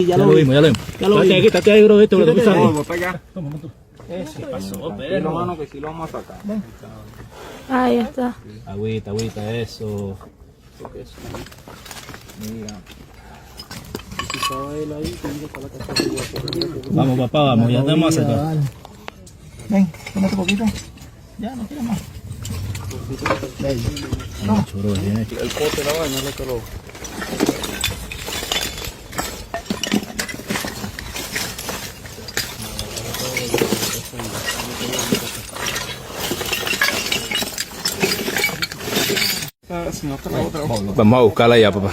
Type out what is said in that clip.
Ya lo vimos, ya lo vimos. Estate ahí, bro, esto, lo que Voy para allá. ¿Qué pasó, Tranquilo, perro? mano, que sí lo vamos a sacar. Ahí está. Agüita, agüita, eso. Mira. Vamos, papá, vamos, ya estamos a sacar. Ven, tómate un poquito. Ya, no quieres más. Mucho, bro, viene. El pote, la vaina, no te lo... Si no te la otra. Vamos a buscarla ya, papá.